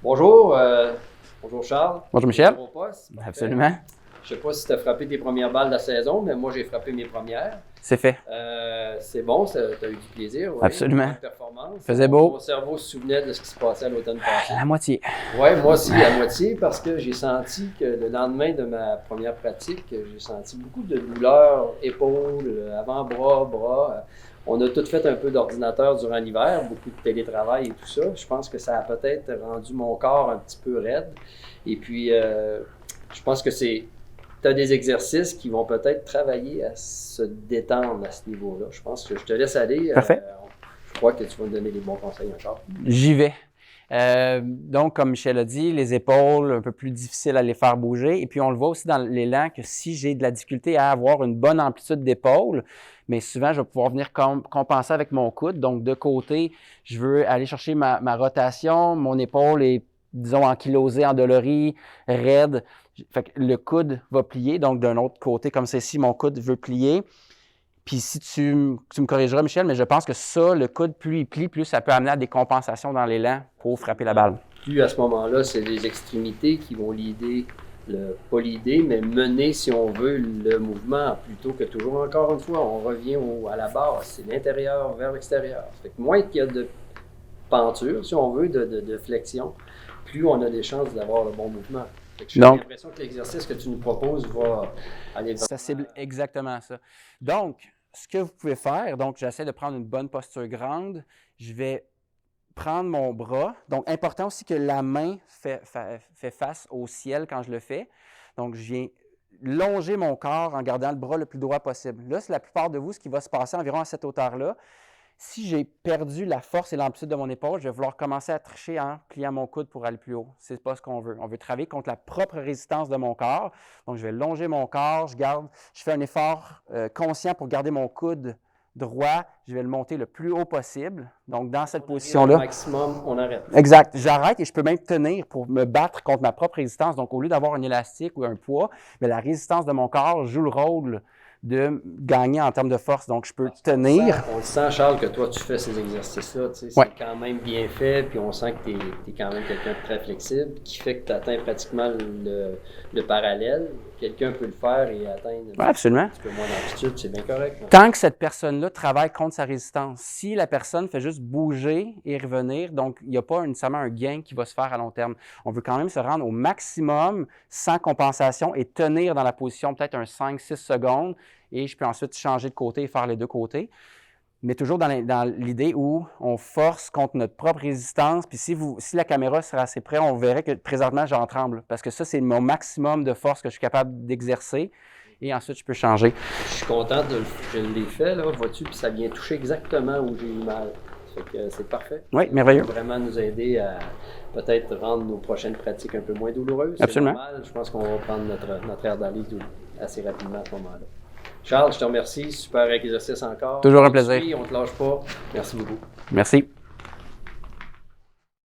Bonjour, bonjour Charles. Bonjour Michel. Au poste. Absolument. Je ne sais pas si tu as frappé tes premières balles de la saison, mais moi j'ai frappé mes premières. C'est fait. C'est bon, tu as eu du plaisir. Oui. Absolument. Bonne performance. Faisait beau. Mon cerveau se souvenait de ce qui se passait à l'automne passé. La moitié. Oui, moi aussi à moitié, parce que j'ai senti que le lendemain de ma première pratique, j'ai senti beaucoup de douleurs, épaules, avant-bras, bras. On a tout fait un peu d'ordinateur durant l'hiver, beaucoup de télétravail et tout ça. Je pense que ça a peut-être rendu mon corps un petit peu raide. Et puis, je pense que tu as des exercices qui vont peut-être travailler à se détendre à ce niveau-là. Je pense que je te laisse aller. Parfait. Je crois que tu vas me donner des bons conseils encore. J'y vais. Donc, comme Michel a dit, les épaules, un peu plus difficile à les faire bouger. Et puis, on le voit aussi dans l'élan que si j'ai de la difficulté à avoir une bonne amplitude d'épaule, mais souvent, je vais pouvoir venir compenser avec mon coude. Donc, de côté, je veux aller chercher ma rotation. Mon épaule est, disons, ankylosée, endolorie, raide. Fait que le coude va plier. Donc, d'un autre côté, comme ceci, mon coude veut plier. Puis si tu me corrigeras, Michel, mais je pense que ça, le coude, plus il plie, plus ça peut amener à des compensations dans l'élan pour frapper la balle. Puis à ce moment-là, c'est les extrémités qui vont pas l'idée, mais mener, si on veut, le mouvement plutôt que toujours, encore une fois, on revient à la base, c'est l'intérieur vers l'extérieur. Fait que moins qu'il y a de penture, si on veut, de flexion, plus on a des chances d'avoir le bon mouvement. J'ai l'impression que l'exercice que tu nous proposes va aller ça cible exactement ça. Donc, ce que vous pouvez faire, donc j'essaie de prendre une bonne posture grande, je vais prendre mon bras. Donc, important aussi que la main fait face au ciel quand je le fais. Donc, je viens longer mon corps en gardant le bras le plus droit possible. Là, c'est la plupart de vous, ce qui va se passer environ à cette hauteur-là. Si j'ai perdu la force et l'amplitude de mon épaule, je vais vouloir commencer à tricher en pliant mon coude pour aller plus haut. C'est pas ce qu'on veut. On veut travailler contre la propre résistance de mon corps. Donc, je vais longer mon corps, je fais un effort conscient pour garder mon coude droit. Je vais le monter le plus haut possible. Donc, dans cette position-là. Au maximum, on arrête. Exact. J'arrête et je peux même tenir pour me battre contre ma propre résistance. Donc, au lieu d'avoir un élastique ou un poids, mais la résistance de mon corps joue le rôle de gagner en termes de force. Donc, je peux tenir. On le sent, Charles, que toi, tu fais ces exercices-là. C'est quand même bien fait, puis on sent que tu es quand même quelqu'un de très flexible, qui fait que tu atteins pratiquement le parallèle. Quelqu'un peut le faire et atteindre absolument. un petit peu moins d'amplitude, c'est bien correct. Hein? Tant que cette personne-là travaille contre sa résistance, si la personne fait juste bouger et revenir, donc il n'y a pas nécessairement un gain qui va se faire à long terme. On veut quand même se rendre au maximum sans compensation et tenir dans la position peut-être un 5-6 secondes et je peux ensuite changer de côté et faire les deux côtés. Mais toujours dans l'idée où on force contre notre propre résistance. Puis si la caméra sera assez près, on verrait que présentement, j'en tremble. Parce que ça, c'est mon maximum de force que je suis capable d'exercer. Et ensuite, je peux changer. Je suis content je l'ai fait, là, vois-tu, puis ça vient toucher exactement où j'ai eu mal. Ça fait que c'est parfait. Oui, merveilleux. Ça va vraiment nous aider à peut-être rendre nos prochaines pratiques un peu moins douloureuses. Absolument. C'est normal. Je pense qu'on va prendre notre air d'aller assez rapidement à ce moment-là. Charles, je te remercie. Super exercice encore. Toujours un plaisir. On ne te lâche pas. Merci beaucoup. Merci.